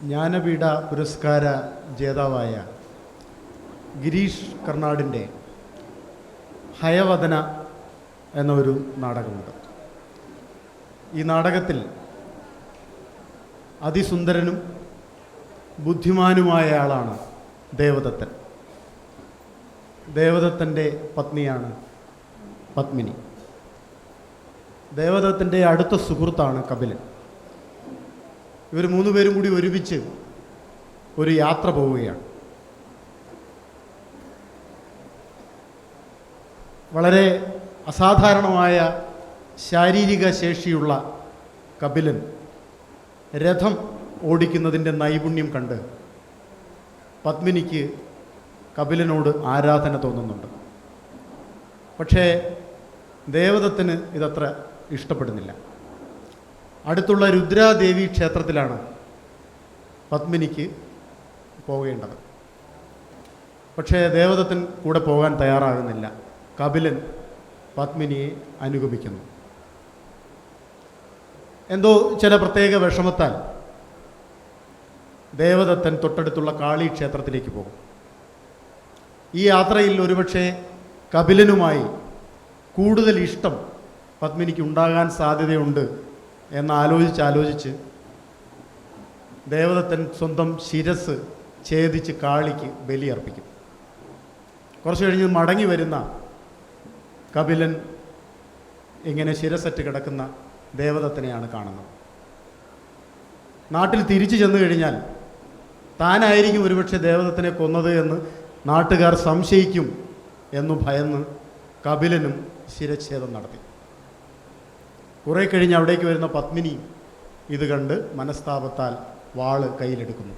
ജ്ഞാനപീഠ പുരസ്കാര ജേതാവായ ഗിരീഷ് കർണാടിൻ്റെ ഹയവദന എന്നൊരു നാടകമുണ്ട്. ഈ നാടകത്തിൽ അതിസുന്ദരനും ബുദ്ധിമാനുമായ ആളാണ് ദേവദത്തൻ. ദേവദത്തൻ്റെ പത്നിയാണ് പത്മിനി. ദേവദത്തൻ്റെ അടുത്ത സുഹൃത്താണ് കപിലൻ. ഇവർ മൂന്നുപേരും കൂടി ഒരുമിച്ച് ഒരു യാത്ര പോവുകയാണ്. വളരെ അസാധാരണമായ ശാരീരിക ശേഷിയുള്ള കപിലൻ രഥം ഓടിക്കുന്നതിൻ്റെ നൈപുണ്യം കണ്ട് പത്മിനിക്ക് കപിലനോട് ആരാധന തോന്നുന്നുണ്ട്. പക്ഷേ ദേവദത്തന് ഇതത്ര ഇഷ്ടപ്പെടുന്നില്ല. അടുത്തുള്ള രുദ്രാദേവി ക്ഷേത്രത്തിലാണ് പത്മിനിക്ക് പോകേണ്ടത്. പക്ഷേ ദേവദത്തൻ കൂടെ പോകാൻ തയ്യാറാകുന്നില്ല. കപിലൻ പത്മിനിയെ അനുഗമിക്കുന്നു. എന്തോ ചില പ്രത്യേക വിഷമത്താൽ ദേവദത്തൻ തൊട്ടടുത്തുള്ള കാളി ക്ഷേത്രത്തിലേക്ക് പോകും. ഈ യാത്രയിൽ ഒരുപക്ഷെ കപിലനുമായി കൂടുതൽ ഇഷ്ടം പത്മിനിക്ക് ഉണ്ടാകാൻ സാധ്യതയുണ്ട് എന്നാലോചിച്ച് ദേവദത്തൻ സ്വന്തം ശിരസ് ഛേദിച്ച് കാളിക്ക് ബലിയർപ്പിക്കും. കുറച്ച് കഴിഞ്ഞ് മടങ്ങി വരുന്ന കപിലൻ ഇങ്ങനെ ശിരസറ്റ് കിടക്കുന്ന ദേവദത്തനെയാണ് കാണുന്നത്. നാട്ടിൽ തിരിച്ചു ചെന്നു കഴിഞ്ഞാൽ താനായിരിക്കും ഒരുപക്ഷെ ദേവദത്തനെ കൊന്നത് എന്ന് നാട്ടുകാർ സംശയിക്കും എന്നു ഭയന്ന് കപിലനും ശിരച്ഛേദം നടത്തി. കുറെ കഴിഞ്ഞ് അവിടേക്ക് വരുന്ന പത്മിനി ഇത് കണ്ട് മനസ്താപത്താൽ വാള് കയ്യിലെടുക്കുന്നു.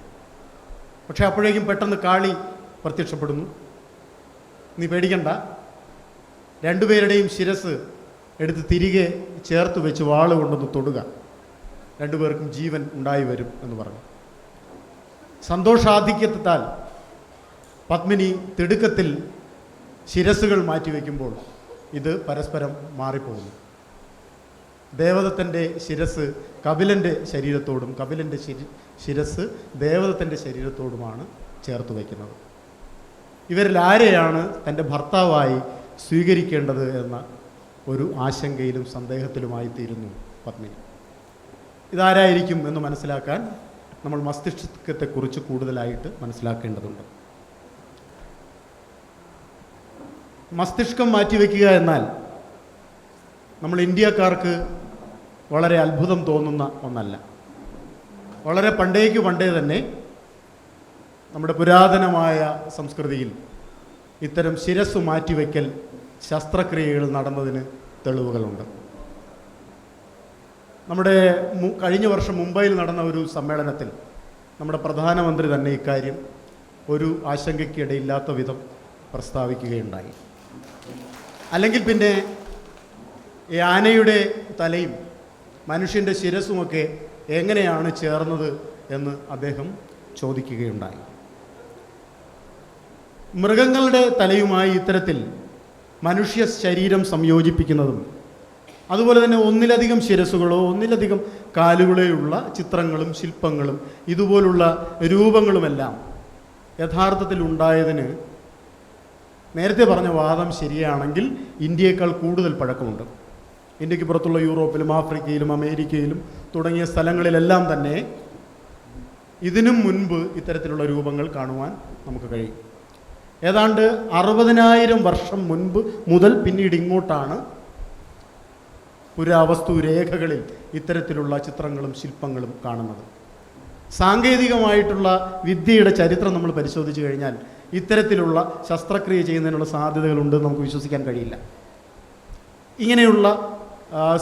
പക്ഷെ അപ്പോഴേക്കും പെട്ടെന്ന് കാളി പ്രത്യക്ഷപ്പെടുന്നു. നീ പേടിക്കണ്ട, രണ്ടുപേരുടെയും ശിരസ് എടുത്ത് തിരികെ ചേർത്ത് വെച്ച് വാള് കൊണ്ടൊന്ന് തൊടുക, രണ്ടുപേർക്കും ജീവൻ ഉണ്ടായി വരും എന്ന് പറഞ്ഞു. സന്തോഷാധിക്യത്താൽ പത്മിനി തിടുക്കത്തിൽ ശിരസുകൾ മാറ്റിവെക്കുമ്പോൾ ഇത് പരസ്പരം മാറിപ്പോകുന്നു. ദേവദത്തൻ്റെ ശിരസ് കപിലൻ്റെ ശരീരത്തോടും കപിലൻ്റെ ശിരസ് ദേവദത്തൻ്റെ ശരീരത്തോടുമാണ് ചേർത്ത് വയ്ക്കുന്നത്. ഇവരിൽ ആരെയാണ് തൻ്റെ ഭർത്താവായി സ്വീകരിക്കേണ്ടത് എന്ന ഒരു ആശങ്കയിലും സന്ദേഹത്തിലുമായി തീരുന്നു പത്മിനി. ഇതാരായിരിക്കും എന്ന് മനസ്സിലാക്കാൻ നമ്മൾ മസ്തിഷ്കത്തെക്കുറിച്ച് കൂടുതലായിട്ട് മനസ്സിലാക്കേണ്ടതുണ്ട്. മസ്തിഷ്കം മാറ്റിവെക്കുക എന്നാൽ നമ്മൾ ഇന്ത്യക്കാർക്ക് വളരെ അത്ഭുതം തോന്നുന്ന ഒന്നല്ല. വളരെ പണ്ടേ തന്നെ നമ്മുടെ പുരാതനമായ സംസ്കൃതിയിൽ ഇത്തരം ശിരസ് മാറ്റിവെക്കൽ ശസ്ത്രക്രിയകൾ നടന്നതിന് തെളിവുകളുണ്ട്. നമ്മുടെ കഴിഞ്ഞ വർഷം മുംബൈയിൽ നടന്ന ഒരു സമ്മേളനത്തിൽ നമ്മുടെ പ്രധാനമന്ത്രി തന്നെ ഇക്കാര്യം ഒരു ആശങ്കയ്ക്കിടയില്ലാത്ത വിധം പ്രസ്താവിക്കുകയുണ്ടായി. അല്ലെങ്കിൽ പിന്നെ ഈ ആനയുടെ തലയും മനുഷ്യൻ്റെ ശിരസുമൊക്കെ എങ്ങനെയാണ് ചേർന്നത് എന്ന് അദ്ദേഹം ചോദിക്കുകയുണ്ടായി. മൃഗങ്ങളുടെ തലയുമായി ഇത്തരത്തിൽ മനുഷ്യ ശരീരം സംയോജിപ്പിക്കുന്നതും അതുപോലെ തന്നെ ഒന്നിലധികം ശിരസുകളോ ഒന്നിലധികം കാലുകളെയുള്ള ചിത്രങ്ങളും ശില്പങ്ങളും ഇതുപോലുള്ള രൂപങ്ങളുമെല്ലാം യഥാർത്ഥത്തിൽ ഉണ്ടായതിന് നേരത്തെ പറഞ്ഞ വാദം ശരിയാണെങ്കിൽ ഇന്ത്യയേക്കാൾ കൂടുതൽ പഴക്കമുണ്ട്. ഇന്ത്യക്ക് പുറത്തുള്ള യൂറോപ്പിലും ആഫ്രിക്കയിലും അമേരിക്കയിലും തുടങ്ങിയ സ്ഥലങ്ങളിലെല്ലാം തന്നെ ഇതിനും മുൻപ് ഇത്തരത്തിലുള്ള രൂപങ്ങൾ കാണുവാൻ നമുക്ക് കഴിയും. ഏതാണ്ട് 60,000 വർഷം മുൻപ് മുതൽ പിന്നീട് ഇങ്ങോട്ടാണ് പുരാവസ്തു രേഖകളിൽ ഇത്തരത്തിലുള്ള ചിത്രങ്ങളും ശില്പങ്ങളും കാണുന്നത്. സാങ്കേതികമായിട്ടുള്ള വിദ്യയുടെ ചരിത്രം നമ്മൾ പരിശോധിച്ചു കഴിഞ്ഞാൽ ഇത്തരത്തിലുള്ള ശസ്ത്രക്രിയ ചെയ്യുന്നതിനുള്ള സാധ്യതകളുണ്ടെന്ന് നമുക്ക് വിശ്വസിക്കാൻ കഴിയില്ല. ഇങ്ങനെയുള്ള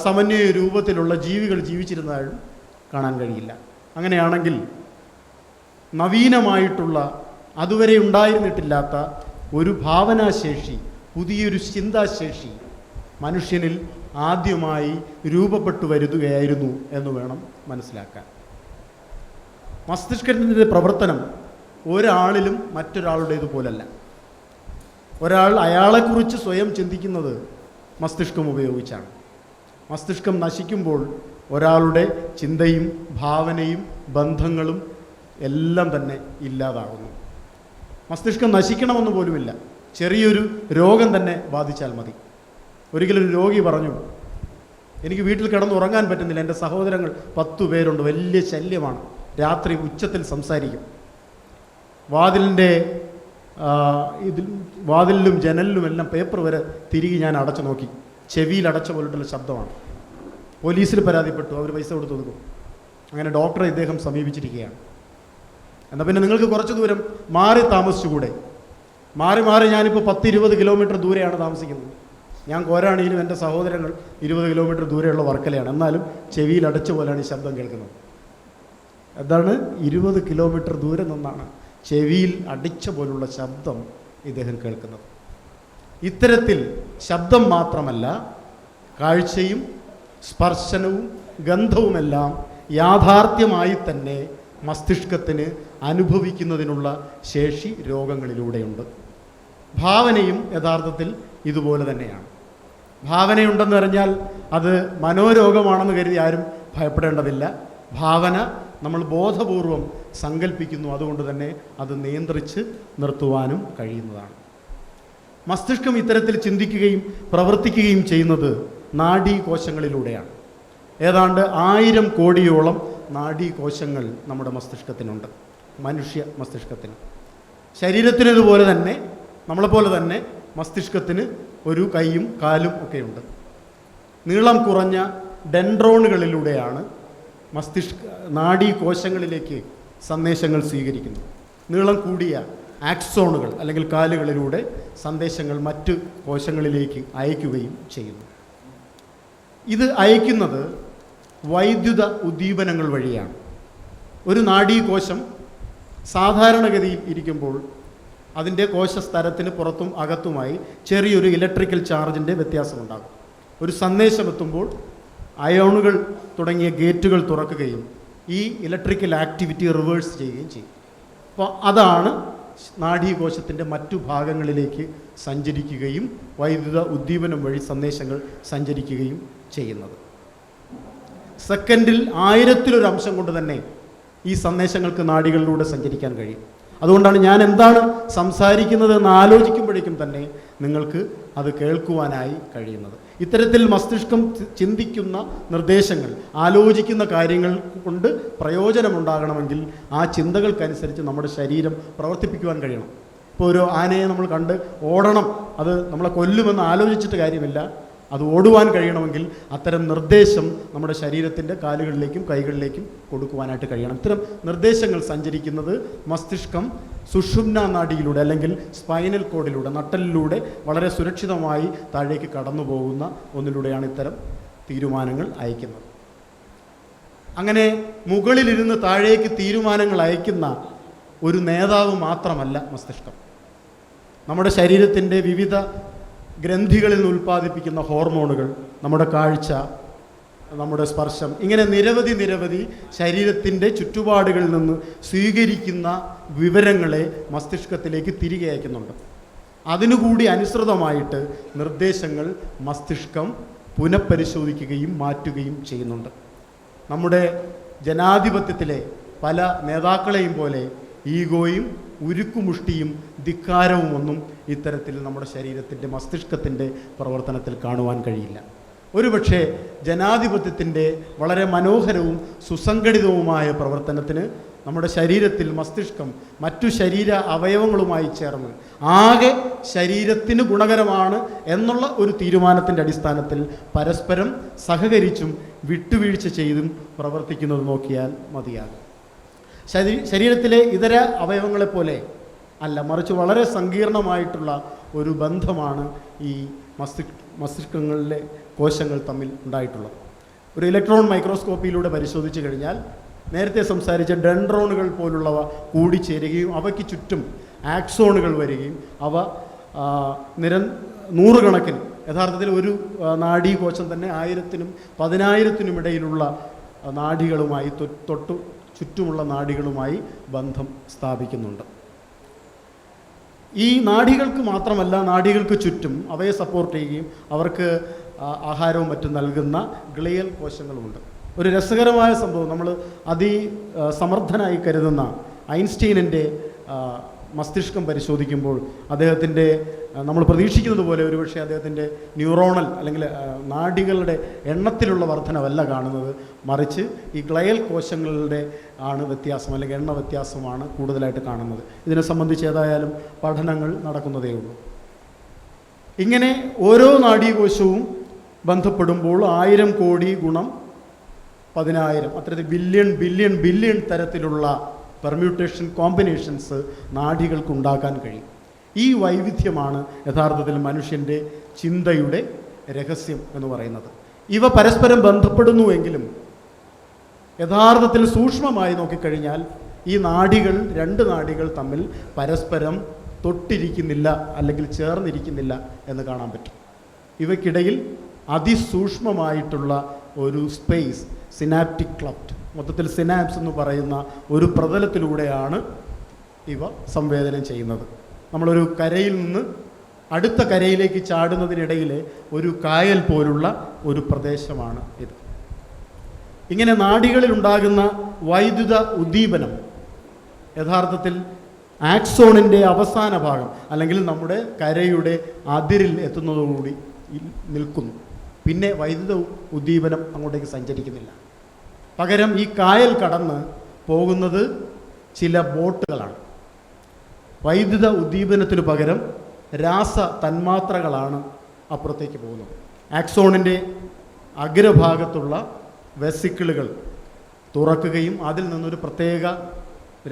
സമന്വയ രൂപത്തിലുള്ള ജീവികൾ ജീവിച്ചിരുന്നതായും കാണാൻ കഴിയില്ല. അങ്ങനെയാണെങ്കിൽ നവീനമായിട്ടുള്ള അതുവരെ ഉണ്ടായിരുന്നിട്ടില്ലാത്ത ഒരു ഭാവനാശേഷി, പുതിയൊരു ചിന്താശേഷി മനുഷ്യനിൽ ആദ്യമായി രൂപപ്പെട്ടു വരുകയായിരുന്നു എന്ന് വേണം മനസ്സിലാക്കാൻ. മസ്തിഷ്കത്തിൻ്റെ പ്രവർത്തനം ഒരാളിലും മറ്റൊരാളുടേതുപോലല്ല. ഒരാൾ അയാളെക്കുറിച്ച് സ്വയം ചിന്തിക്കുന്നത് മസ്തിഷ്കം ഉപയോഗിച്ചാണ്. മസ്തിഷ്കം നശിക്കുമ്പോൾ ഒരാളുടെ ചിന്തയും ഭാവനയും ബന്ധങ്ങളും എല്ലാം തന്നെ ഇല്ലാതാകുന്നു. മസ്തിഷ്കം നശിക്കണമെന്ന് പോലുമില്ല, ചെറിയൊരു രോഗം തന്നെ ബാധിച്ചാൽ മതി. ഒരിക്കലൊരു രോഗി പറഞ്ഞു, എനിക്ക് വീട്ടിൽ കിടന്നുറങ്ങാൻ പറ്റുന്നില്ല, എൻ്റെ സഹോദരങ്ങൾ 10 പേരുണ്ട്, വലിയ ശല്യമാണ്, രാത്രി ഉച്ചത്തിൽ സംസാരിക്കും, വാതിലിലും ജനലിലുമെല്ലാം പേപ്പർ വരെ തിരികെ ഞാൻ അടച്ചു നോക്കി, ചെവിയിൽ അടച്ച പോലുള്ള ശബ്ദമാണ്. പോലീസിൽ പരാതിപ്പെട്ടു, അവർ പൈസ കൊടുത്തു കൊടുക്കും. അങ്ങനെ ഡോക്ടറെ ഇദ്ദേഹം സമീപിച്ചിരിക്കുകയാണ്. എന്നാൽ പിന്നെ നിങ്ങൾക്ക് കുറച്ച് ദൂരം മാറി താമസിച്ചുകൂടെ? മാറി ഞാനിപ്പോൾ 10-20 കിലോമീറ്റർ ദൂരെയാണ് താമസിക്കുന്നത്. ഞാൻ കോരാണെങ്കിലും എൻ്റെ സഹോദരങ്ങൾ 20 കിലോമീറ്റർ ദൂരെയുള്ള വർക്കലയാണ്. എന്നാലും ചെവിയിൽ അടച്ച പോലെയാണ് ഈ ശബ്ദം കേൾക്കുന്നത്. എന്താണ്? 20 കിലോമീറ്റർ ദൂരെ നിന്നാണ് ചെവിയിൽ അടിച്ച പോലുള്ള ശബ്ദം ഇദ്ദേഹം കേൾക്കുന്നത്. ഇത്തരത്തിൽ ശബ്ദം മാത്രമല്ല, കാഴ്ചയും സ്പർശനവും ഗന്ധവുമെല്ലാം യാഥാർത്ഥ്യമായി തന്നെ മസ്തിഷ്കത്തിന് അനുഭവിക്കുന്നതിനുള്ള ശേഷി രോഗങ്ങളിലൂടെയുണ്ട്. ഭാവനയും യഥാർത്ഥത്തിൽ ഇതുപോലെ തന്നെയാണ്. ഭാവനയുണ്ടെന്ന് പറഞ്ഞാൽ അത് മനോരോഗമാണെന്ന് കരുതി ആരും ഭയപ്പെടേണ്ടതില്ല. ഭാവന നമ്മൾ ബോധപൂർവം സങ്കല്പിക്കുന്നു, അതുകൊണ്ട് തന്നെ അത് നിയന്ത്രിച്ച് നിർത്തുവാനും കഴിയുന്നതാണ്. മസ്തിഷ്കം ഇത്തരത്തിൽ ചിന്തിക്കുകയും പ്രവർത്തിക്കുകയും ചെയ്യുന്നത് നാഡീകോശങ്ങളിലൂടെയാണ്. ഏതാണ്ട് 1000 കോടിയോളം നാഡീകോശങ്ങൾ നമ്മുടെ മസ്തിഷ്കത്തിനുണ്ട്, മനുഷ്യ മസ്തിഷ്കത്തിന്. ശരീരത്തിനിതുപോലെ തന്നെ, നമ്മളെപ്പോലെ തന്നെ മസ്തിഷ്കത്തിന് ഒരു കൈയും കാലും ഒക്കെയുണ്ട്. നീളം കുറഞ്ഞ ഡെൻഡ്രോണുകളിലൂടെയാണ് നാഡീകോശങ്ങളിലേക്ക് സന്ദേശങ്ങൾ സ്വീകരിക്കുന്നത്. നീളം കൂടിയ ആക്സോണുകൾ അല്ലെങ്കിൽ കാലുകളിലൂടെ സന്ദേശങ്ങൾ മറ്റ് കോശങ്ങളിലേക്ക് അയക്കുകയും ചെയ്യുന്നു. ഇത് അയക്കുന്നത് വൈദ്യുത ഉദ്ദീപനങ്ങൾ വഴിയാണ്. ഒരു നാഡീകോശം സാധാരണഗതിയിൽ ഇരിക്കുമ്പോൾ അതിൻ്റെ കോശസ്തരത്തിന് പുറത്തും അകത്തുമായി ചെറിയൊരു ഇലക്ട്രിക്കൽ ചാർജിൻ്റെ വ്യത്യാസമുണ്ടാകും. ഒരു സന്ദേശം എത്തുമ്പോൾ അയോണുകൾ തുടങ്ങിയ ഗേറ്റുകൾ തുറക്കുകയും ഈ ഇലക്ട്രിക്കൽ ആക്ടിവിറ്റി റിവേഴ്സ് ചെയ്യുകയും ചെയ്യും. അപ്പോൾ അതാണ് നാഡീകോശത്തിൻ്റെ മറ്റു ഭാഗങ്ങളിലേക്ക് സഞ്ചരിക്കുകയും വൈദ്യുത ഉദ്ദീപനം വഴി സന്ദേശങ്ങൾ സഞ്ചരിക്കുകയും ചെയ്യുന്നത്. സെക്കൻഡിൽ 1000-ലൊരു അംശം കൊണ്ട് തന്നെ ഈ സന്ദേശങ്ങൾക്ക് നാഡികളിലൂടെ സഞ്ചരിക്കാൻ കഴിയും. അതുകൊണ്ടാണ് ഞാൻ എന്താണ് സംസാരിക്കുന്നത് എന്ന് ആലോചിക്കുമ്പോഴേക്കും തന്നെ നിങ്ങൾക്ക് അത് കേൾക്കുവാനായി കഴിയുന്നത്. ഇത്തരത്തിൽ മസ്തിഷ്കം ചിന്തിക്കുന്ന നിർദ്ദേശങ്ങൾ, ആലോചിക്കുന്ന കാര്യങ്ങൾ കൊണ്ട് പ്രയോജനമുണ്ടാകണമെങ്കിൽ ആ ചിന്തകൾക്കനുസരിച്ച് നമ്മുടെ ശരീരം പ്രവർത്തിപ്പിക്കുവാൻ കഴിയണം. ഇപ്പോൾ ഒരു ആനയെ നമ്മൾ കണ്ട് ഓടണം, അത് നമ്മളെ കൊല്ലുമെന്ന് ആലോചിച്ചിട്ട് കാര്യമില്ല. അത് ഓടുവാൻ കഴിയണമെങ്കിൽ അത്തരം നിർദ്ദേശം നമ്മുടെ ശരീരത്തിൻ്റെ കാലുകളിലേക്കും കൈകളിലേക്കും കൊടുക്കുവാനായിട്ട് കഴിയണം. ഇത്തരം നിർദ്ദേശങ്ങൾ സഞ്ചരിക്കുന്നത് മസ്തിഷ്കം സുഷുമ്നാ നാഡിയിലൂടെ അല്ലെങ്കിൽ സ്പൈനൽ കോഡിലൂടെ, നട്ടലിലൂടെ വളരെ സുരക്ഷിതമായി താഴേക്ക് കടന്നു പോകുന്ന ഒന്നിലൂടെയാണ് ഇത്തരം തീരുമാനങ്ങൾ അയക്കുന്നത്. അങ്ങനെ മുകളിലിരുന്ന് താഴേക്ക് തീരുമാനങ്ങൾ അയക്കുന്ന ഒരു നേതാവ് മാത്രമല്ല മസ്തിഷ്കം. നമ്മുടെ ശരീരത്തിൻ്റെ വിവിധ ഗ്രന്ഥികളിൽ നിന്ന് ഉൽപ്പാദിപ്പിക്കുന്ന ഹോർമോണുകൾ, നമ്മുടെ കാഴ്ച, നമ്മുടെ സ്പർശം, ഇങ്ങനെ നിരവധി ശരീരത്തിൻ്റെ ചുറ്റുപാടുകളിൽ നിന്ന് സ്വീകരിക്കുന്ന വിവരങ്ങളെ മസ്തിഷ്കത്തിലേക്ക് തിരികെ അയക്കുന്നുണ്ട്. അതിനുകൂടി അനുസൃതമായിട്ട് നിർദ്ദേശങ്ങൾ മസ്തിഷ്കം പുനഃപരിശോധിക്കുകയും മാറ്റുകയും ചെയ്യുന്നുണ്ട്. നമ്മുടെ ജനാധിപത്യത്തിലെ പല നേതാക്കളെയും പോലെ ഈഗോയും ഉരുക്കുമുഷ്ടിയും ധിക്കാരവും ഒന്നും ഇത്തരത്തിൽ നമ്മുടെ ശരീരത്തിൻ്റെ മസ്തിഷ്കത്തിൻ്റെ പ്രവർത്തനത്തിൽ കാണുവാൻ കഴിയില്ല. ഒരുപക്ഷെ ജനാധിപത്യത്തിൻ്റെ വളരെ മനോഹരവും സുസംഘടിതവുമായ പ്രവർത്തനത്തിന് നമ്മുടെ ശരീരത്തിൽ മസ്തിഷ്കം മറ്റു ശരീര അവയവങ്ങളുമായി ചേർന്ന് ആകെ ശരീരത്തിന് ഗുണകരമാണ് എന്നുള്ള ഒരു തീരുമാനത്തിൻ്റെ അടിസ്ഥാനത്തിൽ പരസ്പരം സഹകരിച്ചും വിട്ടുവീഴ്ച ചെയ്തും പ്രവർത്തിക്കുന്നത് നോക്കിയാൽ മതിയാകും. ശരീരത്തിലെ ഇതര അവയവങ്ങളെപ്പോലെ അല്ല, മറിച്ച് വളരെ സങ്കീർണമായിട്ടുള്ള ഒരു ബന്ധമാണ് ഈ മസ്തിഷ്കങ്ങളിലെ കോശങ്ങൾ തമ്മിൽ ഉണ്ടായിട്ടുള്ളത്. ഒരു ഇലക്ട്രോൺ മൈക്രോസ്കോപ്പിയിലൂടെ പരിശോധിച്ച് കഴിഞ്ഞാൽ നേരത്തെ സംസാരിച്ച ഡെൻഡ്രോണുകൾ പോലുള്ളവ കൂടിച്ചേരുകയും അവയ്ക്ക് ചുറ്റും ആക്സോണുകൾ വരികയും അവ നൂറുകണക്കിന്, യഥാർത്ഥത്തിൽ ഒരു നാഡീകോശം തന്നെ 1000-നും 10,000-നും ഇടയിലുള്ള നാഡികളുമായി തൊട്ടു ചുറ്റുമുള്ള നാഡികളുമായി ബന്ധം സ്ഥാപിക്കുന്നുണ്ട്. ഈ നാഡികൾക്ക് മാത്രമല്ല, നാഡികൾക്ക് ചുറ്റും അവയെ സപ്പോർട്ട് ചെയ്യുകയും അവർക്ക് ആഹാരവും മറ്റും നൽകുന്ന ഗ്ലിയൽ കോശങ്ങളുമുണ്ട്. ഒരു രസകരമായ സംഭവം, നമ്മൾ സമർത്ഥനായി കരുതുന്ന ഐൻസ്റ്റീനിൻ്റെ മസ്തിഷ്കം പരിശോധിക്കുമ്പോൾ അദ്ദേഹത്തിൻ്റെ നമ്മൾ പ്രതീക്ഷിക്കുന്നത് പോലെ ഒരുപക്ഷെ അദ്ദേഹത്തിൻ്റെ ന്യൂറോണൽ അല്ലെങ്കിൽ നാഡികളുടെ എണ്ണത്തിലുള്ള വർധനവല്ല കാണുന്നത്, മറിച്ച് ഈ ഗ്ലയൽ കോശങ്ങളുടെ ആണ് വ്യത്യാസം, അല്ലെങ്കിൽ എണ്ണ വ്യത്യാസമാണ് കൂടുതലായിട്ട് കാണുന്നത്. ഇതിനെ സംബന്ധിച്ച് ഏതായാലും പഠനങ്ങൾ നടക്കുന്നതേ ഉള്ളൂ. ഇങ്ങനെ ഓരോ നാഡീകോശവും ബന്ധപ്പെടുമ്പോൾ 1000 കോടി ഗുണം 10,000 അത്തരത്തിൽ ബില്യൺ തരത്തിലുള്ള പെർമ്യൂട്ടേഷൻ കോമ്പിനേഷൻസ് നാഡികൾക്കുണ്ടാക്കാൻ കഴിയും. ഈ വൈവിധ്യമാണ് യഥാർത്ഥത്തിൽ മനുഷ്യൻ്റെ ചിന്തയുടെ രഹസ്യം എന്ന് പറയുന്നത്. ഇവ പരസ്പരം ബന്ധപ്പെടുന്നുവെങ്കിലും യഥാർത്ഥത്തിൽ സൂക്ഷ്മമായി നോക്കിക്കഴിഞ്ഞാൽ ഈ രണ്ട് നാഡികൾ തമ്മിൽ പരസ്പരം തൊട്ടിരിക്കുന്നില്ല, അല്ലെങ്കിൽ ചേർന്നിരിക്കുന്നില്ല എന്ന് കാണാൻ പറ്റും. ഇവയ്ക്കിടയിൽ അതിസൂക്ഷ്മമായിട്ടുള്ള ഒരു സ്പേസ്, സിനാപ്റ്റിക് ക്ലഫ്റ്റ്, മൊത്തത്തിൽ സിനാപ്സ് എന്ന് പറയുന്ന ഒരു പ്രതലത്തിലൂടെയാണ് ഇവ സംവേദനം ചെയ്യുന്നത്. നമ്മളൊരു കരയിൽ നിന്ന് അടുത്ത കരയിലേക്ക് ചാടുന്നതിനിടയിലെ ഒരു കായൽ പോലുള്ള ഒരു പ്രദേശമാണ് ഇത്. ഇങ്ങനെ നാഡികളിലുണ്ടാകുന്ന വൈദ്യുത ഉദ്ദീപനം യഥാർത്ഥത്തിൽ ആക്സോണിൻ്റെ അവസാന ഭാഗം, അല്ലെങ്കിൽ നമ്മുടെ കരയുടെ അതിരിൽ എത്തുന്നതോടുകൂടി നിൽക്കുന്നു. പിന്നെ വൈദ്യുത ഉദ്ദീപനം അങ്ങോട്ടേക്ക് സഞ്ചരിക്കുന്നില്ല. പകരം ഈ കായൽ കടന്ന് പോകുന്നത് ചില ബോട്ടുകളാണ്. വൈദ്യുത ഉദ്ദീപനത്തിനു പകരം രാസ തന്മാത്രകളാണ് അപ്പുറത്തേക്ക് പോകുന്നത്. ആക്സോണിൻ്റെ അഗ്രഭാഗത്തുള്ള വെസിക്കിളുകൾ തുറക്കുകയും അതിൽ നിന്നൊരു പ്രത്യേക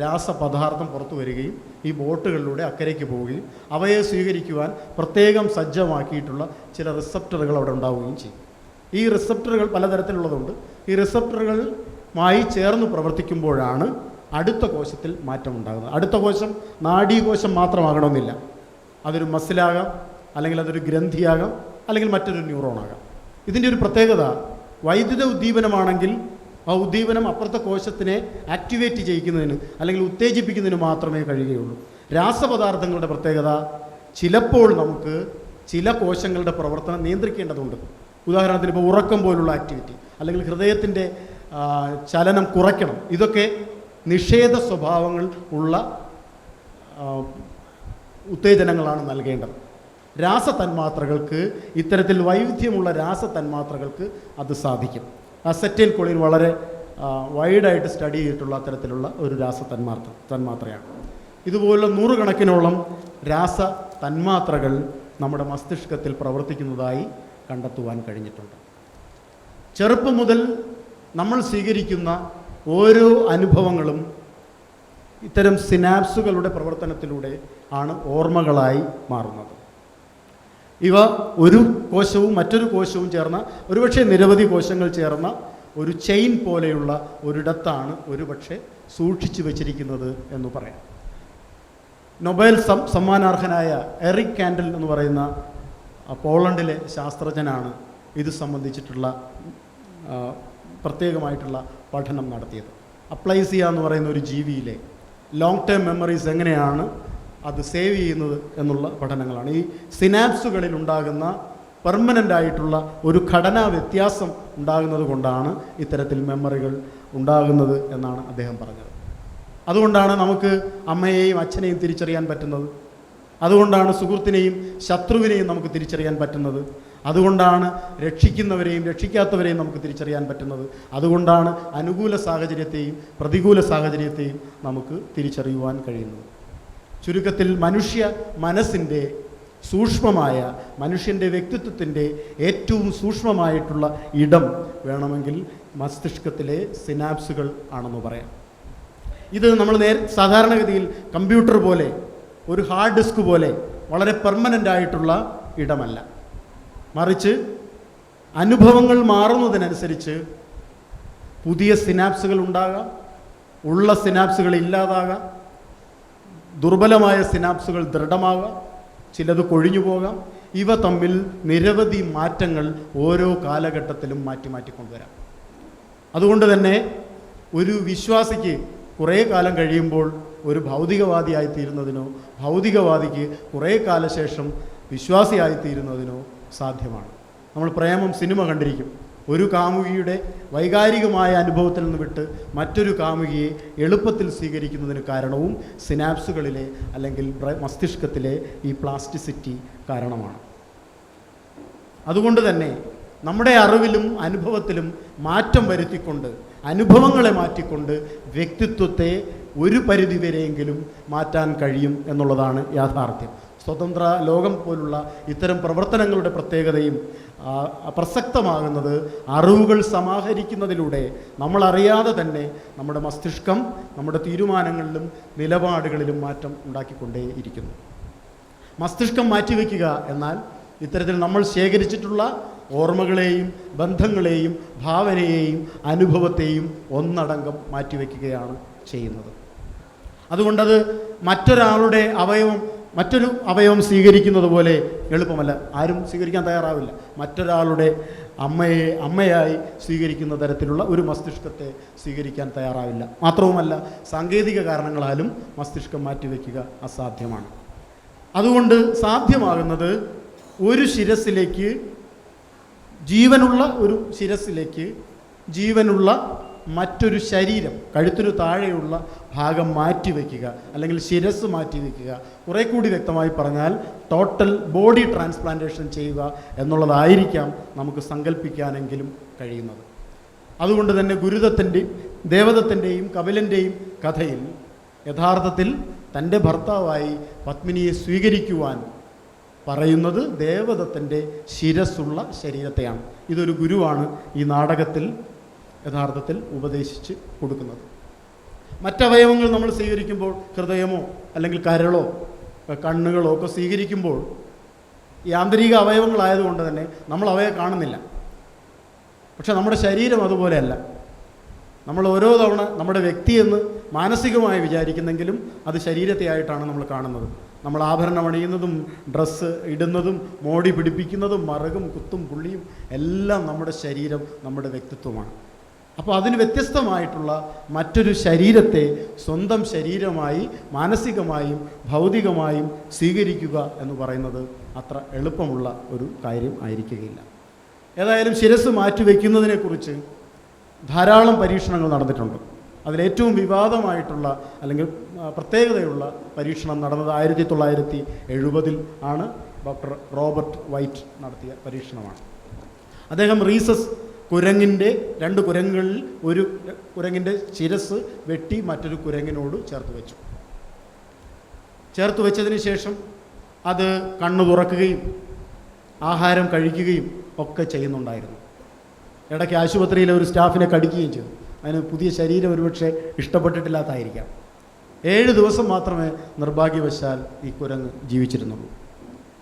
രാസപദാർത്ഥം പുറത്തു വരികയും ഈ ബോട്ടുകളിലൂടെ അക്കരയ്ക്ക് പോവുകയും അവയെ സ്വീകരിക്കുവാൻ പ്രത്യേകം സജ്ജമാക്കിയിട്ടുള്ള ചില റിസപ്റ്ററുകൾ അവിടെ ഉണ്ടാവുകയും ചെയ്യും. ഈ റിസപ്റ്ററുകൾ പലതരത്തിലുള്ളതുണ്ട്. ഈ റിസപ്റ്ററുകളുമായി ചേർന്ന് പ്രവർത്തിക്കുമ്പോഴാണ് അടുത്ത കോശത്തിൽ മാറ്റം ഉണ്ടാകുന്നത്. അടുത്ത കോശം നാഡീകോശം മാത്രമാകണമെന്നില്ല. അതൊരു മസിലാകാം, അല്ലെങ്കിൽ അതൊരു ഗ്രന്ഥിയാകാം, അല്ലെങ്കിൽ മറ്റൊരു ന്യൂറോണാകാം. ഇതിൻ്റെ ഒരു പ്രത്യേകത, വൈദ്യുത ഉദ്ദീപനമാണെങ്കിൽ ആ ഉദ്ദീപനം അപ്പുറത്തെ കോശത്തിനെ ആക്ടിവേറ്റ് ചെയ്യിക്കുന്നതിന് അല്ലെങ്കിൽ ഉത്തേജിപ്പിക്കുന്നതിന് മാത്രമേ കഴിയുകയുള്ളൂ. രാസപദാർത്ഥങ്ങളുടെ പ്രത്യേകത, ചിലപ്പോൾ നമുക്ക് ചില കോശങ്ങളുടെ പ്രവർത്തനം നിയന്ത്രിക്കേണ്ടതുണ്ട്. ഉദാഹരണത്തിന് ഇപ്പോൾ ഉറക്കം പോലുള്ള ആക്ടിവിറ്റി, അല്ലെങ്കിൽ ഹൃദയത്തിൻ്റെ ചലനം കുറയ്ക്കണം, ഇതൊക്കെ നിഷേധ സ്വഭാവങ്ങൾ ഉള്ള ഉത്തേജനങ്ങളാണ് നൽകേണ്ടത്. രാസതന്മാത്രകൾക്ക്, ഇത്തരത്തിൽ വൈവിധ്യമുള്ള രാസതന്മാത്രകൾക്ക് അത് സാധിക്കും. അസറ്റൈൽ കൊളിൻ വളരെ വൈഡായിട്ട് സ്റ്റഡി ചെയ്തിട്ടുള്ള അത്തരത്തിലുള്ള ഒരു തന്മാത്രയാണ്. ഇതുപോലെ 100 കണക്കിനോളം തന്മാത്രകൾ നമ്മുടെ മസ്തിഷ്കത്തിൽ പ്രവർത്തിക്കുന്നതായി കണ്ടെത്തുവാൻ കഴിഞ്ഞിട്ടുണ്ട്. ചെറുപ്പം മുതൽ നമ്മൾ സ്വീകരിക്കുന്ന ഓരോ അനുഭവങ്ങളും ഇത്തരം സിനാപ്സുകളുടെ പ്രവർത്തനത്തിലൂടെ ആണ് ഓർമ്മകളായി മാറുന്നത്. ഇവ ഒരു കോശവും മറ്റൊരു കോശവും ചേർന്ന, ഒരുപക്ഷെ നിരവധി കോശങ്ങൾ ചേർന്ന ഒരു ചെയിൻ പോലെയുള്ള ഒരിടത്താണ് ഒരുപക്ഷെ സൂക്ഷിച്ചു വച്ചിരിക്കുന്നത് എന്ന് പറയാം. നൊബേൽ സമ്മാനാർഹനായ എറിക് കാൻഡൽ എന്ന് പറയുന്ന പോളണ്ടിലെ ശാസ്ത്രജ്ഞനാണ് ഇത് സംബന്ധിച്ചിട്ടുള്ള പ്രത്യേകമായിട്ടുള്ള പഠനം നടത്തിയത്. അപ്ലൈസിയ എന്ന് പറയുന്ന ഒരു ജീവിയിലെ ലോങ് ടേം മെമ്മറീസ് എങ്ങനെയാണ് അത് സേവ് ചെയ്യുന്നത് എന്നുള്ള പഠനങ്ങളാണ്. ഈ സിനാപ്സുകളിൽ ഉണ്ടാകുന്ന പെർമനൻ്റ് ആയിട്ടുള്ള ഒരു ഘടനാ വ്യത്യാസം ഉണ്ടാകുന്നത് കൊണ്ടാണ് ഇത്തരത്തിൽ മെമ്മറികൾ ഉണ്ടാകുന്നത് എന്നാണ് അദ്ദേഹം പറഞ്ഞത്. അതുകൊണ്ടാണ് നമുക്ക് അമ്മയെയും അച്ഛനെയും തിരിച്ചറിയാൻ പറ്റുന്നത്. അതുകൊണ്ടാണ് സുഹൃത്തിനെയും ശത്രുവിനെയും നമുക്ക് തിരിച്ചറിയാൻ പറ്റുന്നത്. അതുകൊണ്ടാണ് രക്ഷിക്കുന്നവരെയും രക്ഷിക്കാത്തവരെയും നമുക്ക് തിരിച്ചറിയാൻ പറ്റുന്നത്. അതുകൊണ്ടാണ് അനുകൂല സാഹചര്യത്തെയും പ്രതികൂല സാഹചര്യത്തെയും നമുക്ക് തിരിച്ചറിയുവാൻ കഴിയുന്നത്. ചുരുക്കത്തിൽ മനുഷ്യ മനസ്സിൻ്റെ സൂക്ഷ്മമായ, മനുഷ്യൻ്റെ വ്യക്തിത്വത്തിൻ്റെ ഏറ്റവും സൂക്ഷ്മമായിട്ടുള്ള ഇടം വേണമെങ്കിൽ മസ്തിഷ്കത്തിലെ സിനാപ്സുകൾ ആണെന്ന് പറയാം. ഇത് നമ്മൾ സാധാരണഗതിയിൽ കമ്പ്യൂട്ടർ പോലെ, ഒരു ഹാർഡ് ഡിസ്ക് പോലെ വളരെ പെർമനൻ്റ് ആയിട്ടുള്ള ഇടമല്ല. മറിച്ച് അനുഭവങ്ങൾ മാറുന്നതിനനുസരിച്ച് പുതിയ സിനാപ്സുകൾ ഉണ്ടാകാം, ഉള്ള സിനാപ്സുകൾ ഇല്ലാതാകാം, ദുർബലമായ സിനാപ്സുകൾ ദൃഢമാകാം, ചിലത് കൊഴിഞ്ഞു പോകാം. ഇവ തമ്മിൽ നിരവധി മാറ്റങ്ങൾ ഓരോ കാലഘട്ടത്തിലും മാറ്റിക്കൊണ്ടുവരാം. അതുകൊണ്ട് തന്നെ ഒരു വിശ്വാസിക്ക് കുറേ കാലം കഴിയുമ്പോൾ ഒരു ഭൗതികവാദിയായിത്തീരുന്നതിനോ ഭൗതികവാദിക്ക് കുറേ കാലശേഷം വിശ്വാസിയായിത്തീരുന്നതിനോ സാധ്യമാണ്. നമ്മൾ പ്രേമം സിനിമ കണ്ടിരിക്കും. ഒരു കാമുകിയുടെ വൈകാരികമായ അനുഭവത്തിൽ നിന്ന് വിട്ട് മറ്റൊരു കാമുകിയെ എളുപ്പത്തിൽ സ്വീകരിക്കുന്നതിന് കാരണവും സിനാപ്സുകളിലെ അല്ലെങ്കിൽ മസ്തിഷ്കത്തിലെ ഈ പ്ലാസ്റ്റിസിറ്റി കാരണമാണ്. അതുകൊണ്ട് തന്നെ നമ്മുടെ അറിവിലും അനുഭവത്തിലും മാറ്റം വരുത്തിക്കൊണ്ട്, അനുഭവങ്ങളെ മാറ്റിക്കൊണ്ട് വ്യക്തിത്വത്തെ ഒരു പരിധിവരെയെങ്കിലും മാറ്റാൻ കഴിയും എന്നുള്ളതാണ് യാഥാർത്ഥ്യം. സ്വതന്ത്ര ലോകം പോലുള്ള ഇത്തരം പ്രവർത്തനങ്ങളുടെ പ്രത്യേകതയും പ്രസക്തമാകുന്നത് അറിവുകൾ സമാഹരിക്കുന്നതിലൂടെ നമ്മളറിയാതെ തന്നെ നമ്മുടെ മസ്തിഷ്കം നമ്മുടെ തീരുമാനങ്ങളിലും നിലപാടുകളിലും മാറ്റം ഉണ്ടാക്കിക്കൊണ്ടേയിരിക്കുന്നു. മസ്തിഷ്കം മാറ്റിവെക്കുക എന്നാൽ ഇത്തരത്തിൽ നമ്മൾ ശേഖരിച്ചിട്ടുള്ള ഓർമ്മകളെയും ബന്ധങ്ങളെയും ഭാവനയെയും അനുഭവത്തെയും ഒന്നടങ്കം മാറ്റിവെക്കുകയാണ് ചെയ്യുന്നത്. അതുകൊണ്ടത് മറ്റൊരു അവയവം സ്വീകരിക്കുന്നത് പോലെ എളുപ്പമല്ല. ആരും സ്വീകരിക്കാൻ തയ്യാറാവില്ല. മറ്റൊരാളുടെ അമ്മയായി സ്വീകരിക്കുന്ന തരത്തിലുള്ള ഒരു മസ്തിഷ്കത്തെ സ്വീകരിക്കാൻ തയ്യാറാവില്ല. മാത്രവുമല്ല, സാങ്കേതിക കാരണങ്ങളാലും മസ്തിഷ്കം മാറ്റിവെക്കുക അസാധ്യമാണ്. അതുകൊണ്ട് സാധ്യമാകുന്നത് ഒരു ശിരസിലേക്ക്, ജീവനുള്ള ഒരു ശിരസിലേക്ക് ജീവനുള്ള മറ്റൊരു ശരീരം, കഴുത്തിനു താഴെയുള്ള ഭാഗം മാറ്റിവെക്കുക, അല്ലെങ്കിൽ ശിരസ് മാറ്റിവെക്കുക, കുറെ കൂടി വ്യക്തമായി പറഞ്ഞാൽ ടോട്ടൽ ബോഡി ട്രാൻസ്പ്ലാന്റേഷൻ ചെയ്യുക എന്നുള്ളതായിരിക്കാം നമുക്ക് സങ്കല്പിക്കാനെങ്കിലും കഴിയുന്നത്. അതുകൊണ്ട് തന്നെ ദേവദത്തിൻ്റെയും കപിലൻ്റെയും കഥയിൽ യഥാർത്ഥത്തിൽ തൻ്റെ ഭർത്താവായി പത്മിനിയെ സ്വീകരിക്കുവാൻ പറയുന്നത് ദേവദത്തൻ്റെ ശിരസ്സുള്ള ശരീരത്തെയാണ്. ഇതൊരു ഗുരുവാണ് ഈ നാടകത്തിൽ യഥാർത്ഥത്തിൽ ഉപദേശിച്ച് കൊടുക്കുന്നത്. മറ്റവയവങ്ങൾ നമ്മൾ സ്വീകരിക്കുമ്പോൾ, ഹൃദയമോ അല്ലെങ്കിൽ കരളോ കണ്ണുകളോ ഒക്കെ സ്വീകരിക്കുമ്പോൾ ഈ ആന്തരിക അവയവങ്ങളായതുകൊണ്ട് തന്നെ നമ്മൾ അവയെ കാണുന്നില്ല. പക്ഷെ നമ്മുടെ ശരീരം അതുപോലെയല്ല. നമ്മൾ ഓരോ തവണ നമ്മുടെ വ്യക്തിയെന്ന് മാനസികമായി വിചാരിക്കുന്നെങ്കിലും അത് ശരീരത്തെ ആയിട്ടാണ് നമ്മൾ കാണുന്നത്. നമ്മൾ ആഭരണം അണിയുന്നതും ഡ്രസ്സ് ഇടുന്നതും മോടി പിടിപ്പിക്കുന്നതും മറുകും കുത്തും പുള്ളിയും എല്ലാം നമ്മുടെ ശരീരം, നമ്മുടെ വ്യക്തിത്വമാണ്. അപ്പോൾ അതിന് വ്യത്യസ്തമായിട്ടുള്ള മറ്റൊരു ശരീരത്തെ സ്വന്തം ശരീരമായി മാനസികമായും ഭൗതികമായും സ്വീകരിക്കുക എന്ന് പറയുന്നത് അത്ര എളുപ്പമുള്ള ഒരു കാര്യം ആയിരിക്കുകയില്ല. ഏതായാലും ശിരസ് മാറ്റിവെക്കുന്നതിനെക്കുറിച്ച് ധാരാളം പരീക്ഷണങ്ങൾ നടന്നിട്ടുണ്ട്. അതിലേറ്റവും വിവാദമായിട്ടുള്ള അല്ലെങ്കിൽ പ്രത്യേകതയുള്ള പരീക്ഷണം നടന്നത് 1970 ആണ്. ഡോക്ടർ റോബർട്ട് വൈറ്റ് നടത്തിയ പരീക്ഷണമാണ്. അദ്ദേഹം റീസസ് കുരങ്ങിൻ്റെ 2 കുരങ്ങുകളിൽ ഒരു കുരങ്ങിൻ്റെ ശിരസ് വെട്ടി മറ്റൊരു കുരങ്ങിനോട് ചേർത്ത് വെച്ചതിന് ശേഷം അത് കണ്ണു തുറക്കുകയും ആഹാരം കഴിക്കുകയും ഒക്കെ ചെയ്യുന്നുണ്ടായിരുന്നു. ഇടയ്ക്ക് ആശുപത്രിയിലെ ഒരു സ്റ്റാഫിനെ കടിക്കുകയും ചെയ്തു. അതിന് പുതിയ ശരീരം ഒരുപക്ഷെ ഇഷ്ടപ്പെട്ടിട്ടില്ലാത്തായിരിക്കാം. 7 ദിവസം മാത്രമേ നിർഭാഗ്യവശാൽ ഈ കുരങ്ങ് ജീവിച്ചിരുന്നുള്ളൂ.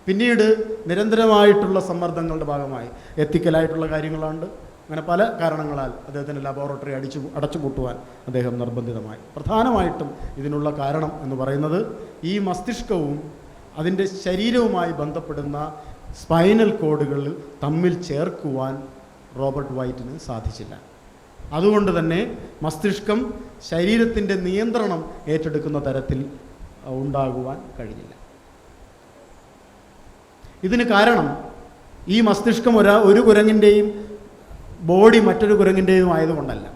പിന്നീട് നിരന്തരമായിട്ടുള്ള സമ്മർദ്ദങ്ങളുടെ ഭാഗമായി എത്തിക്കലായിട്ടുള്ള കാര്യങ്ങളുണ്ട്. അങ്ങനെ പല കാരണങ്ങളാൽ അദ്ദേഹത്തിൻ്റെ ലബോറട്ടറി അടച്ചുപൂട്ടുവാൻ അദ്ദേഹം നിർബന്ധിതമായി. പ്രധാനമായിട്ടും ഇതിനുള്ള കാരണം എന്ന് പറയുന്നത് ഈ മസ്തിഷ്കവും അതിൻ്റെ ശരീരവുമായി ബന്ധപ്പെടുന്ന സ്പൈനൽ കോഡുകൾ തമ്മിൽ ചേർക്കുവാൻ റോബർട്ട് വൈറ്റിന് സാധിച്ചില്ല. അതുകൊണ്ട് തന്നെ മസ്തിഷ്കം ശരീരത്തിൻ്റെ നിയന്ത്രണം ഏറ്റെടുക്കുന്ന തരത്തിൽ ഉണ്ടാകുവാൻ കഴിഞ്ഞില്ല. ഇതിന് കാരണം ഈ മസ്തിഷ്കം ഒരു കുരങ്ങിൻ്റെയും ബോഡി മറ്റൊരു കുരങ്ങിൻ്റെയും ആയതുകൊണ്ടല്ല.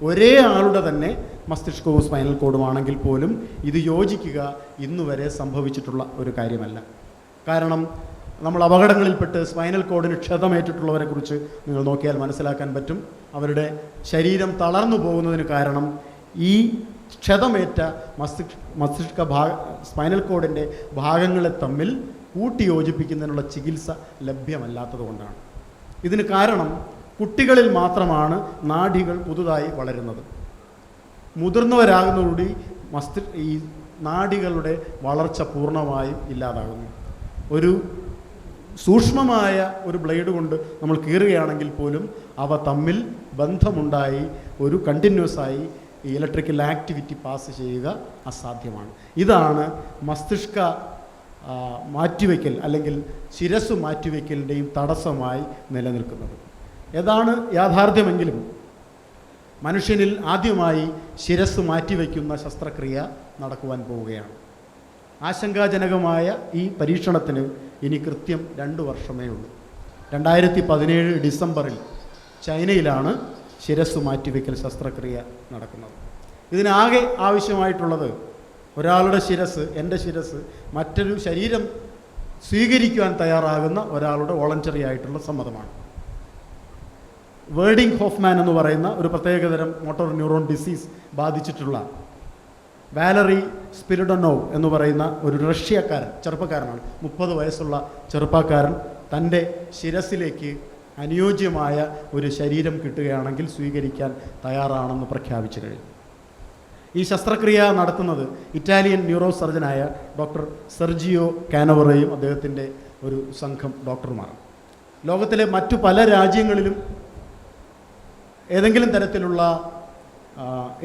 ഒരേ ആളുടെ തന്നെ മസ്തിഷ്കവും സ്പൈനൽ കോഡുമാണെങ്കിൽ പോലും ഇത് യോജിക്കുക ഇന്നുവരെ സംഭവിച്ചിട്ടുള്ള ഒരു കാര്യമല്ല. കാരണം നമ്മൾ അപകടങ്ങളിൽപ്പെട്ട് സ്പൈനൽ കോഡിന് ക്ഷതമേറ്റിട്ടുള്ളവരെ കുറിച്ച് നിങ്ങൾ നോക്കിയാൽ മനസ്സിലാക്കാൻ പറ്റും. അവരുടെ ശരീരം തളർന്നു പോകുന്നതിന് കാരണം ഈ ക്ഷതമേറ്റ സ്പൈനൽ കോഡിൻ്റെ ഭാഗങ്ങളെ തമ്മിൽ കൂട്ടിയോജിപ്പിക്കുന്നതിനുള്ള ചികിത്സ ലഭ്യമല്ലാത്തത് കൊണ്ടാണ്. ഇതിന് കാരണം കുട്ടികളിൽ മാത്രമാണ് നാഡികൾ പുതുതായി വളരുന്നത്. മുതിർന്നവരാകുന്നതോടുകൂടി ഈ നാഡികളുടെ വളർച്ച പൂർണ്ണമായും ഇല്ലാതാകുന്നു. ഒരു സൂക്ഷ്മമായ ഒരു ബ്ലേഡ് കൊണ്ട് നമ്മൾ കീറുകയാണെങ്കിൽ പോലും അവ തമ്മിൽ ബന്ധമുണ്ടായി ഒരു കണ്ടിന്യൂസായി ഈ ഇലക്ട്രിക്കൽ ആക്ടിവിറ്റി പാസ് ചെയ്യുക അസാധ്യമാണ്. ഇതാണ് മസ്തിഷ്ക മാറ്റിവെക്കൽ അല്ലെങ്കിൽ ശിരസ് മാറ്റിവെക്കലിൻ്റെയും തടസ്സമായി നിലനിൽക്കുന്നത്. ഏതാണ് യാഥാർത്ഥ്യമെങ്കിലും മനുഷ്യനിൽ ആദ്യമായി ശിരസ് മാറ്റിവെക്കുന്ന ശസ്ത്രക്രിയ നടക്കുവാൻ പോവുകയാണ്. ആശങ്കാജനകമായ ഈ പരീക്ഷണത്തിന് ഇനി കൃത്യം 2 വർഷമേ ഉള്ളൂ. 2017 ഡിസംബറിൽ ചൈനയിലാണ് ശിരസ് മാറ്റിവെക്കൽ ശസ്ത്രക്രിയ നടക്കുന്നത്. ഇതിനാകെ ആവശ്യമായിട്ടുള്ളത് ഒരാളുടെ ശിരസ്, എൻ്റെ ശിരസ്, മറ്റൊരു ശരീരം സ്വീകരിക്കുവാൻ തയ്യാറാകുന്ന ഒരാളുടെ വോളണ്ടറി ആയിട്ടുള്ള സമ്മതമാണ്. വേർഡിംഗ് ഹോഫ്മാൻ എന്ന് പറയുന്ന ഒരു പ്രത്യേകതരം മോട്ടോർ ന്യൂറോൺ ഡിസീസ് ബാധിച്ചിട്ടുള്ള വാലറി സ്പിരിഡോനോവ് എന്ന് പറയുന്ന ഒരു റഷ്യക്കാരൻ, ചെറുപ്പക്കാരനാണ്, 30 വയസ്സുള്ള ചെറുപ്പക്കാരൻ തൻ്റെ ശിരസിലേക്ക് അനുയോജ്യമായ ഒരു ശരീരം കിട്ടുകയാണെങ്കിൽ സ്വീകരിക്കാൻ തയ്യാറാണെന്ന് പ്രഖ്യാപിച്ചു കഴിഞ്ഞു. ഈ ശസ്ത്രക്രിയ നടത്തുന്നത് ഇറ്റാലിയൻ ന്യൂറോ സർജനായ ഡോക്ടർ സെർജിയോ കാനവറയും അദ്ദേഹത്തിൻ്റെ ഒരു സംഘം ഡോക്ടർമാരാണ്. ലോകത്തിലെ മറ്റു പല രാജ്യങ്ങളിലും ഏതെങ്കിലും തരത്തിലുള്ള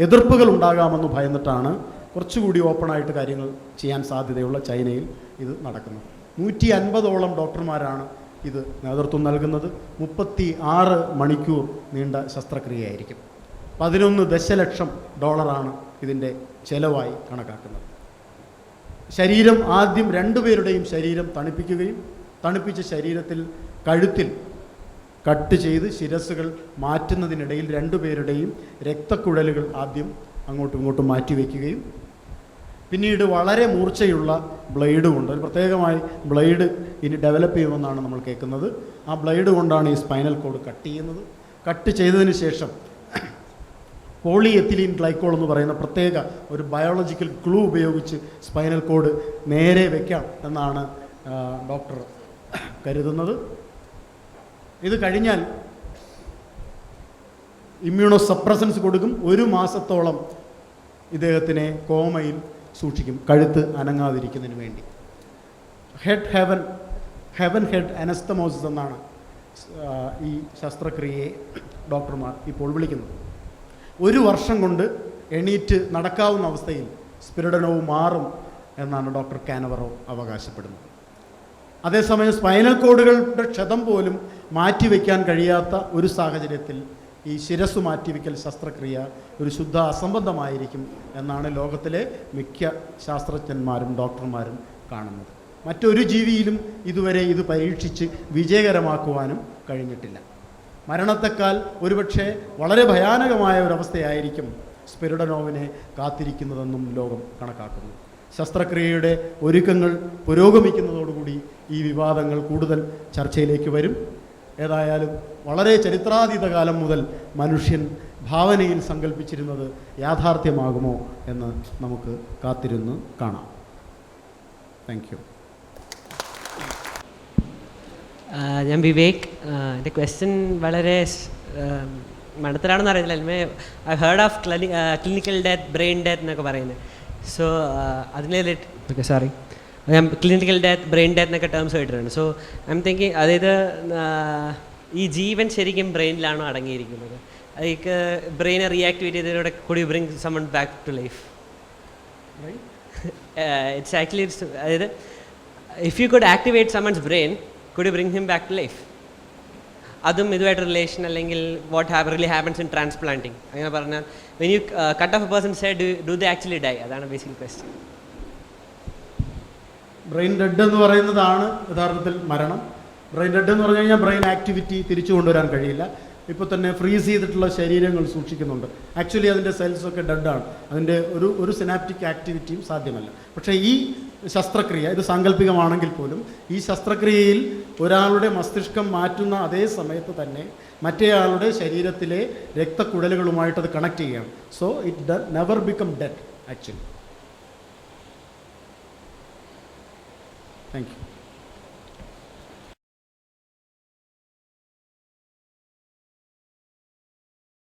എതിർപ്പുകൾ ഉണ്ടാകാമെന്ന് ഭയന്നിട്ടാണ് കുറച്ചുകൂടി ഓപ്പണായിട്ട് കാര്യങ്ങൾ ചെയ്യാൻ സാധ്യതയുള്ള ചൈനയിൽ ഇത് നടക്കുന്നത്. 150ഓളം ഡോക്ടർമാരാണ് ഇത് നേതൃത്വം നൽകുന്നത്. 36 മണിക്കൂർ നീണ്ട ശസ്ത്രക്രിയയായിരിക്കും. 11 ദശലക്ഷം ഡോളറാണ് ഇതിൻ്റെ ചെലവായി കണക്കാക്കുന്നത്. ശരീരം ആദ്യം 2 പേരുടെയും ശരീരം തണുപ്പിക്കുകയും തണുപ്പിച്ച ശരീരത്തിൽ കഴുത്തിൽ കട്ട് ചെയ്ത് ശിരസ്സുകൾ മാറ്റുന്നതിനിടയിൽ 2 പേരുടെയും രക്തക്കുഴലുകൾ ആദ്യം അങ്ങോട്ടും ഇങ്ങോട്ടും മാറ്റിവെക്കുകയും പിന്നീട് വളരെ മൂർച്ചയുള്ള ബ്ലേഡ് കൊണ്ട്, ഒരു പ്രത്യേകമായി ബ്ലേഡ് ഇനി ഡെവലപ്പ് ചെയ്യുമെന്നാണ് നമ്മൾ കേൾക്കുന്നത്. ആ ബ്ലേഡ് കൊണ്ടാണ് ഈ സ്പൈനൽ കോഡ് കട്ട് ചെയ്യുന്നത്. കട്ട് ചെയ്തതിന് ശേഷം പോളി എത്തിലീൻ ഗ്ലൈക്കോൾ എന്ന് പറയുന്ന പ്രത്യേക ഒരു ബയോളജിക്കൽ ഗ്ലൂ ഉപയോഗിച്ച് സ്പൈനൽ കോഡ് നേരെ വയ്ക്കാം എന്നാണ് ഡോക്ടർ കരുതുന്നത്. ഇത് കഴിഞ്ഞാൽ ഇമ്മ്യൂണോ സപ്രസൻസ് കൊടുക്കും. 1 മാസത്തോളം ഇദ്ദേഹത്തിനെ കോമയിൽ സൂക്ഷിക്കും, കഴുത്ത് അനങ്ങാതിരിക്കുന്നതിന് വേണ്ടി. ഹെവൻ ഹെഡ് അനസ്തമോസിസ് എന്നാണ് ഈ ശസ്ത്രക്രിയയെ ഡോക്ടർമാർ ഇപ്പോൾ വിളിക്കുന്നത്. 1 വർഷം കൊണ്ട് എണീറ്റ് നടക്കാവുന്ന അവസ്ഥയിൽ സ്പിരിഡോനോവ് മാറും എന്നാണ് ഡോക്ടർ കാനവറോ അവകാശപ്പെടുന്നത്. അതേസമയം സ്പൈനൽ കോഡുകളുടെ ക്ഷതം പോലും മാറ്റിവെക്കാൻ കഴിയാത്ത ഒരു സാഹചര്യത്തിൽ ഈ ശിരസ്സു മാറ്റിവെക്കൽ ശസ്ത്രക്രിയ ഒരു ശുദ്ധ അസംബന്ധമായിരിക്കും എന്നാണ് ലോകത്തിലെ മിക്ക ശാസ്ത്രജ്ഞന്മാരും ഡോക്ടർമാരും കാണുന്നത്. മറ്റൊരു ജീവിയിലും ഇതുവരെ ഇത് പരീക്ഷിച്ച് വിജയകരമാക്കുവാനും കഴിഞ്ഞിട്ടില്ല. മരണത്തെക്കാൾ ഒരുപക്ഷെ വളരെ ഭയാനകമായ ഒരവസ്ഥയായിരിക്കും സ്പിരിഡോനോവിനെ കാത്തിരിക്കുന്നതെന്നും ലോകം കണക്കാക്കുന്നു. ശസ്ത്രക്രിയയുടെ ഒരുക്കങ്ങൾ പുരോഗമിക്കുന്നതോടുകൂടി ഈ വിവാദങ്ങൾ കൂടുതൽ ചർച്ചയിലേക്ക് വരും. ഏതായാലും വളരെ ചരിത്രാതീത കാലം മുതൽ മനുഷ്യൻ ഭാവനയിൽ സങ്കല്പിച്ചിരുന്നത് യാഥാർത്ഥ്യമാകുമോ എന്ന് നമുക്ക് കാത്തിരുന്ന് കാണാം. Thank you. ഞാൻ വിവേക്. എൻ്റെ ക്വസ്റ്റ്യൻ വളരെ മണത്തിലാണെന്ന് അറിയില്ല. I heard of clinical death, brain death എന്നൊക്കെ പറയുന്നത്. സോ അതിനെ ഓക്കെ സോറി ഞാൻ ക്ലിനിക്കൽ ഡെത്ത്, ബ്രെയിൻ ഡെത്ത് എന്നൊക്കെ ടേംസ് കേട്ടിട്ടുണ്ട്. സോ ഐ എം തിങ്കിങ്, അതായത് ഈ ജീവൻ ശരിക്കും ബ്രെയിനിലാണോ അടങ്ങിയിരിക്കുന്നത്? അതിക്ക് ബ്രെയിനെ റീആക്ടിവേറ്റ് ചെയ്തതിലൂടെ could you bring someone back to life? It's actually അതായത് if you could activate someone's brain, could you bring him back to life? അതും ഇതുമായിട്ട് റിലേഷൻ, അല്ലെങ്കിൽ what really happens in transplanting, അങ്ങനെ പറഞ്ഞാൽ when you cut off a person's head, do they actually die? അതാണ് basic question. Brain dead എന്ന് പറയുന്നതാണ് യഥാർത്ഥത്തിൽ മരണം. ബ്രെയിൻ ഡെഡ് എന്ന് പറഞ്ഞു കഴിഞ്ഞാൽ ബ്രെയിൻ ആക്ടിവിറ്റി തിരിച്ചു കൊണ്ടുവരാൻ കഴിയില്ല. ഇപ്പോൾ തന്നെ ഫ്രീസ് ചെയ്തിട്ടുള്ള ശരീരങ്ങൾ സൂക്ഷിക്കുന്നുണ്ട്. ആക്ച്വലി അതിൻ്റെ സെൽസൊക്കെ ഡെഡാണ്. അതിൻ്റെ ഒരു സിനാപ്റ്റിക് ആക്ടിവിറ്റിയും സാധ്യമല്ല. പക്ഷേ ഈ ശസ്ത്രക്രിയ, ഇത് സാങ്കല്പികമാണെങ്കിൽ പോലും, ഈ ശസ്ത്രക്രിയയിൽ ഒരാളുടെ മസ്തിഷ്കം മാറ്റുന്ന അതേ സമയത്ത് തന്നെ മറ്റേയാളുടെ ശരീരത്തിലെ രക്തക്കുഴലുകളുമായിട്ടത് കണക്ട് ചെയ്യുകയാണ്. So it never become dead actually. Thank you.